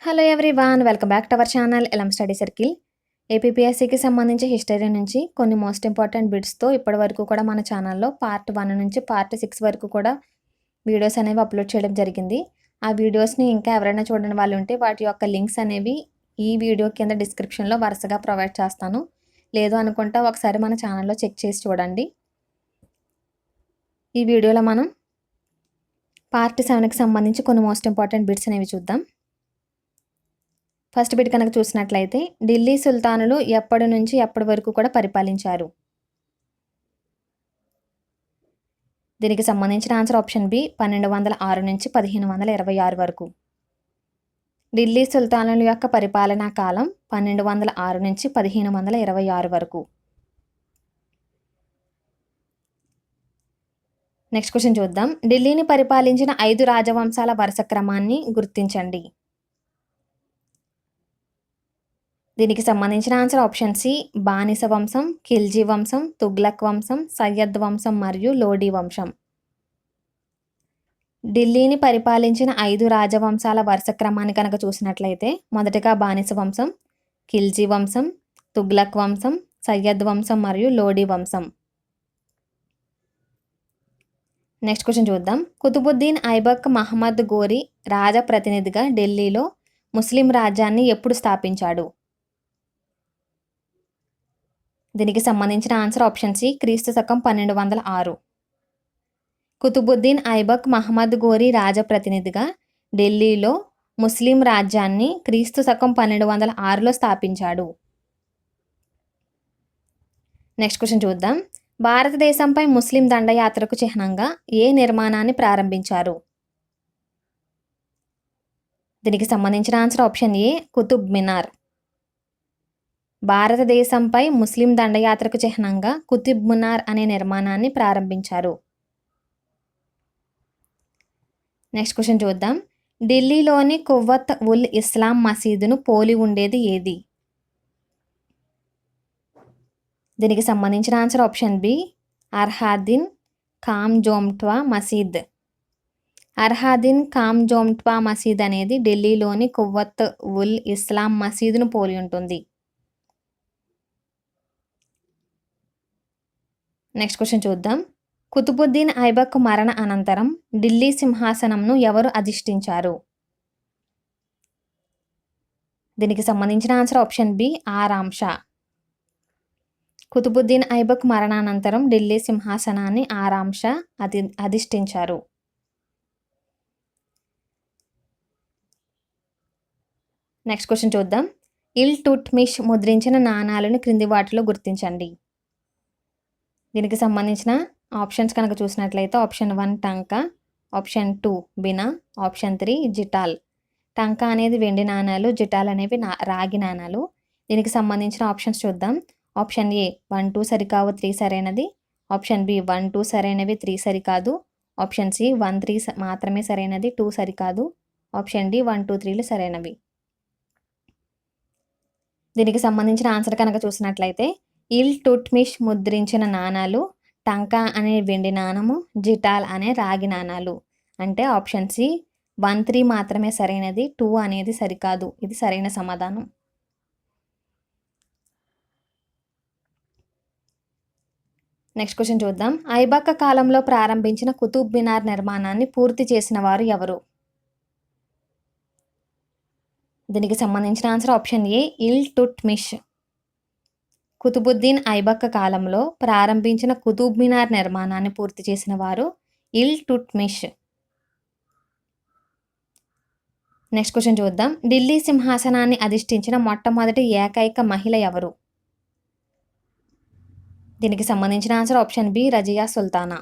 Hello everyone, welcome back to our channel ఎలం study circle. ఏపీపీఎస్సీకి సంబంధించి హిస్టరీ నుంచి కొన్ని మోస్ట్ ఇంపార్టెంట్ బిట్స్తో ఇప్పటి వరకు కూడా మన ఛానల్లో పార్ట్ 1 నుంచి పార్ట్ 6 వరకు కూడా వీడియోస్ అనేవి అప్లోడ్ చేయడం జరిగింది. ఆ వీడియోస్ని ఇంకా ఎవరైనా చూడని వాళ్ళు ఉంటే వాటి యొక్క లింక్స్ అనేవి ఈ వీడియో కింద డిస్క్రిప్షన్లో వరుసగా ప్రొవైడ్ చేస్తాను. లేదు అనుకుంటా ఒకసారి మన ఛానల్లో చెక్ చేసి చూడండి. ఈ వీడియోలో మనం పార్ట్ 7కి సంబంధించి కొన్ని మోస్ట్ ఇంపార్టెంట్ బిట్స్ అనేవి చూద్దాం. ఫస్ట్ బిట్ కనుక చూసినట్లయితే ఢిల్లీ సుల్తానులు ఎప్పటి నుంచి ఎప్పటి వరకు కూడా పరిపాలించారు? దీనికి సంబంధించిన ఆన్సర్ ఆప్షన్ బి 1206 నుంచి 1526 వరకు. ఢిల్లీ సుల్తానుల యొక్క పరిపాలనా కాలం 1206 నుంచి 1526 వరకు. నెక్స్ట్ క్వశ్చన్ చూద్దాం. ఢిల్లీని పరిపాలించిన 5 రాజవంశాల వరుస క్రమాన్ని గుర్తించండి. దీనికి సంబంధించిన ఆన్సర్ ఆప్షన్ సి బానిస వంశం, ఖిల్జీ వంశం, తుగ్లక్ వంశం, సయ్యద్ వంశం మరియు లోడీ వంశం. ఢిల్లీని పరిపాలించిన 5 రాజవంశాల వరుస క్రమాన్ని కనుక చూసినట్లయితే మొదటగా బానిస వంశం, ఖిల్జీ వంశం, తుగ్లక్ వంశం, సయ్యద్ వంశం మరియు లోడీ వంశం. నెక్స్ట్ క్వశ్చన్ చూద్దాం. కుతుబుద్దీన్ ఐబక్ మహమ్మద్ గోరి రాజప్రతినిధిగా ఢిల్లీలో ముస్లిం రాజ్యాన్ని ఎప్పుడు స్థాపించాడు? దీనికి సంబంధించిన ఆన్సర్ ఆప్షన్ సి క్రీస్తు శకం 1206. కుతుబుద్దీన్ ఐబక్ మహమ్మద్ గోరి రాజప్రతినిధిగా ఢిల్లీలో ముస్లిం రాజ్యాన్ని క్రీస్తు శకం 1206లో స్థాపించాడు. నెక్స్ట్ క్వశ్చన్ చూద్దాం. భారతదేశంపై ముస్లిం దండయాత్రకు చిహ్నంగా ఏ నిర్మాణాన్ని ప్రారంభించారు? దీనికి సంబంధించిన ఆన్సర్ ఆప్షన్ ఏ కుతుబ్ మినార్. భారతదేశంపై ముస్లిం దండయాత్రకు చిహ్నంగా కుతుబ్ మినార్ అనే నిర్మాణాన్ని ప్రారంభించారు. నెక్స్ట్ క్వశ్చన్ చూద్దాం. ఢిల్లీలోని కువ్వత్ ఉల్ ఇస్లాం మసీదును పోలి ఉండేది ఏది? దీనికి సంబంధించిన ఆన్సర్ ఆప్షన్ బి అర్హాదీన్ ఖామ్జోమ్ట్వా మసీద్. అర్హాదీన్ ఖామ్జోమ్ట్వా మసీద్ అనేది ఢిల్లీలోని కువ్వత్ ఉల్ ఇస్లాం మసీదును పోలి ఉంటుంది. నెక్స్ట్ క్వశ్చన్ చూద్దాం. కుతుబుద్దీన్ ఐబక్ మరణ అనంతరం ఢిల్లీ సింహాసనంను ఎవరు అధిష్ఠించారు? దీనికి సంబంధించిన ఆన్సర్ ఆప్షన్ బి ఆరామ్ షా. కుతుబుద్దీన్ ఐబక్ మరణానంతరం ఢిల్లీ సింహాసనాన్ని ఆరామ్ షా అధిష్ఠించారు. నెక్స్ట్ క్వశ్చన్ చూద్దాం. ఇల్ టుట్మిష్ ముద్రించిన నాణాలను క్రింది వాటిలో గుర్తించండి. దీనికి సంబంధించిన ఆప్షన్స్ కనుక చూసినట్లయితే ఆప్షన్ 1 టంకా, ఆప్షన్ 2 బినా, ఆప్షన్ 3 జిటాల్. టంకా అనేది వెండి నాణాలు, జిటాల్ అనేవి రాగి నాణాలు. దీనికి సంబంధించిన ఆప్షన్స్ చూద్దాం. ఆప్షన్ ఏ 1, 2 సరికావు, 3 సరైనది. ఆప్షన్ బి 1, 2 సరైనవి, 3 సరికాదు. ఆప్షన్ సి 1, 3 మాత్రమే సరైనది, 2 సరికాదు. ఆప్షన్ డి 1, 2, 3లు సరైనవి. దీనికి సంబంధించిన ఆన్సర్ కనుక చూసినట్లయితే ఇల్ టుట్మిష్ ముద్రించిన నాణాలు టంకా అనే వెండి నాణము, జిటాల్ అనే రాగి నాణాలు. అంటే ఆప్షన్ సి 1, 3 మాత్రమే సరైనది, 2 అనేది సరికాదు. ఇది సరైన సమాధానం. నెక్స్ట్ క్వశ్చన్ చూద్దాం. ఐబక్ కాలంలో ప్రారంభించిన కుతుబ్ మినార్ నిర్మాణాన్ని పూర్తి చేసిన వారు ఎవరు? దీనికి సంబంధించిన ఆన్సర్ ఆప్షన్ ఏ ఇల్ టుట్మిష్. కుతుబుద్దీన్ ఐబక్ కాలంలో ప్రారంభించిన కుతుబ్ మినార్ నిర్మాణాన్ని పూర్తి చేసిన వారు ఇల్ టుట్మిష్. నెక్స్ట్ క్వశ్చన్ చూద్దాం. ఢిల్లీ సింహాసనాన్ని అధిష్ఠించిన మొట్టమొదటి ఏకైక మహిళ ఎవరు? దీనికి సంబంధించిన answer option B Razia Sultana.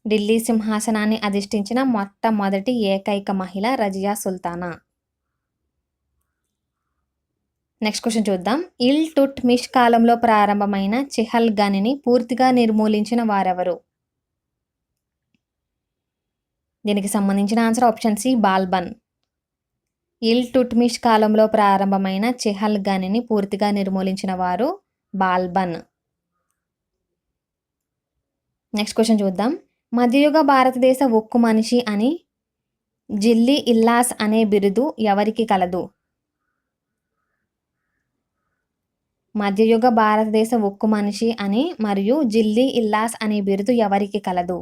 Delhi సింహాసనాన్ని అధిష్ఠించిన మొట్టమొదటి ఏకైక మహిళ రజియా సుల్తానా. నెక్స్ట్ క్వశ్చన్ చూద్దాం. ఇల్ టుట్మిష్ కాలంలో ప్రారంభమైన చిహల్ గనిని పూర్తిగా నిర్మూలించిన వారెవరు? దీనికి సంబంధించిన ఆన్సర్ ఆప్షన్ సి బాల్బన్. ఇల్ టుట్మిష్ కాలంలో ప్రారంభమైన చిహల్ గనిని పూర్తిగా నిర్మూలించిన వారు బాల్బన్. నెక్స్ట్ క్వశ్చన్ చూద్దాం. మధ్యయుగ భారతదేశ ఉక్కు మనిషి అని జిల్లీ ఇల్లాస్ అనే బిరుదు ఎవరికి కలదు? మధ్యయుగ భారతదేశ ఉక్కు మనిషి అని మరియు జిల్లీ ఇల్లాస్ అనే బిరుదు ఎవరికి కలదు?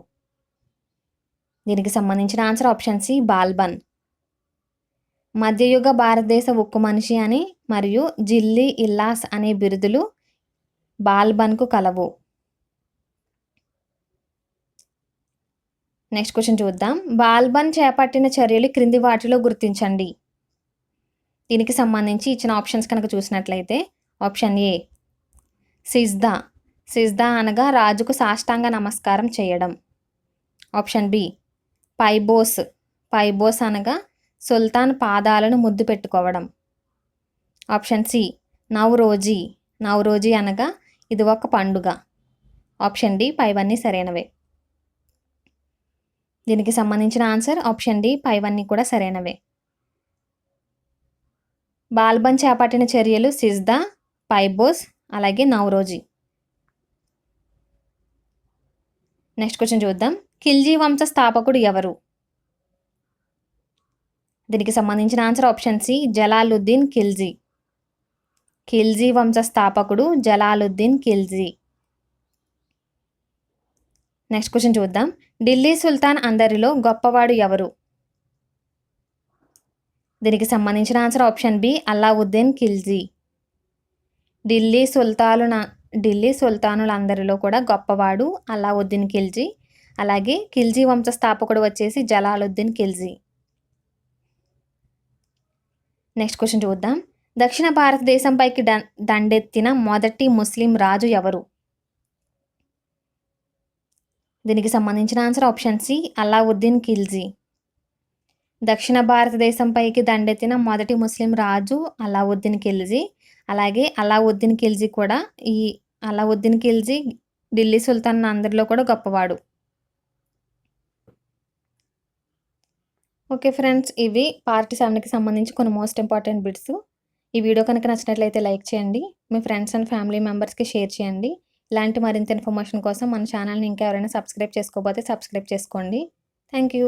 దీనికి సంబంధించిన ఆన్సర్ ఆప్షన్ సి బాల్బన్. మధ్యయుగ భారతదేశ ఉక్కు మనిషి అని మరియు జిల్లీ ఇల్లాస్ అనే బిరుదులు బాల్బన్కు కలవు. నెక్స్ట్ క్వశ్చన్ చూద్దాం. బాల్బన్ చేపట్టిన చర్యలు క్రింది వాటిలో గుర్తించండి. దీనికి సంబంధించి ఇచ్చిన ఆప్షన్స్ కనుక చూసినట్లయితే ఆప్షన్ ఏ సిజ్దా. సిజ్దా అనగా రాజుకు సాష్టాంగ నమస్కారం చేయడం. Option B పైబోస్. పైబోస్ అనగా సుల్తాన్ పాదాలను ముద్దు పెట్టుకోవడం. Option C Naoroji. నవరోజీ అనగా ఇది ఒక పండుగ. ఆప్షన్ డి పైవన్నీ సరైనవే. దీనికి సంబంధించిన ఆన్సర్ ఆప్షన్ డి పైవన్నీ కూడా సరైనవే. బాల్బన్ చేపట్టిన చర్యలు సిజ్దా, పైబోస్ అలాగే నవరోజీ. నెక్స్ట్ క్వశ్చన్ చూద్దాం. ఖిల్జీ వంశ స్థాపకుడు ఎవరు? దీనికి సంబంధించిన answer option C Jalaluddin Khilji. Khilji వంశ స్థాపకుడు జలాలుద్దీన్ ఖిల్జీ. నెక్స్ట్ క్వశ్చన్ చూద్దాం. ఢిల్లీ సుల్తాన్ అందరిలో గొప్పవాడు ఎవరు? దీనికి సంబంధించిన answer option B Alauddin Khilji. Delhi సుల్తానులందరిలో కూడా గొప్పవాడు అల్లావుద్దీన్ ఖిల్జీ. అలాగే ఖిల్జీ వంశ స్థాపకుడు వచ్చేసి జలాలుద్దీన్ ఖిల్జీ. నెక్స్ట్ క్వశ్చన్ చూద్దాం. దక్షిణ భారతదేశంపైకి దండెత్తిన మొదటి ముస్లిం రాజు ఎవరు? దీనికి సంబంధించిన answer option C Alauddin Khilji. దక్షిణ భారతదేశంపైకి దండెత్తిన మొదటి ముస్లిం రాజు అల్లావుద్దీన్ ఖిల్జీ. అలాగే అల్లావుద్దీన్ ఖిల్జీ కూడా అల్లావుద్దీన్ ఖిల్జీ ఢిల్లీ సుల్తాన్ అందరిలో కూడా గొప్పవాడు. ఓకే ఫ్రెండ్స్, ఇవి పార్ట్ 7కి సంబంధించి కొన్ని మోస్ట్ ఇంపార్టెంట్ బిట్స్. ఈ వీడియో కనుక నచ్చినట్లయితే లైక్ చేయండి, మీ ఫ్రెండ్స్ అండ్ ఫ్యామిలీ మెంబర్స్కి షేర్ చేయండి. ఇలాంటి మరింత ఇన్ఫర్మేషన్ కోసం మన ఛానల్ని ఇంకా ఎవరైనా సబ్స్క్రైబ్ చేసుకోకపోతే సబ్స్క్రైబ్ చేసుకోండి. Thank you.